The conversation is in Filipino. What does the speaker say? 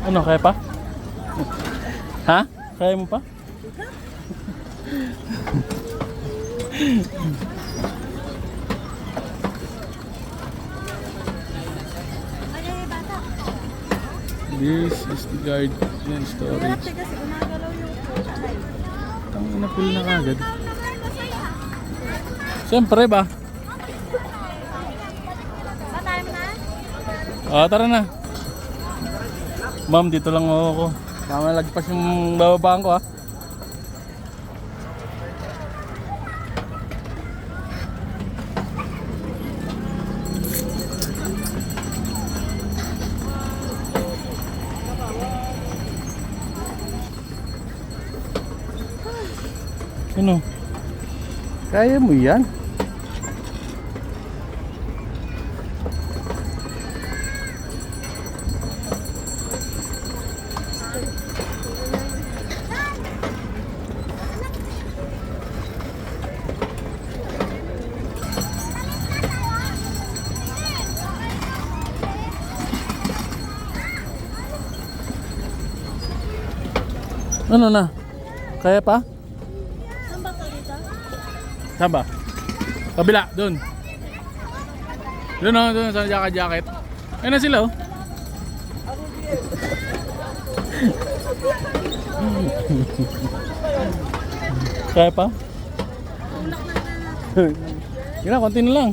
Ano, kaya pa? Ha? Kaya mo pa? This is the garden storage. Ang inapil na kagad. Siyempre ba? Tara na. Ma'am, dito lang ako. Tama, lagpas yung bababaan ko, ha. Ano? Kaya mo yan? Ano na? Kaya pa? Saan ba? Kabila, doon. Doon, oh, doon sa jacket. Ayun na sila, oh. Kaya pa? Yun na, konti na lang.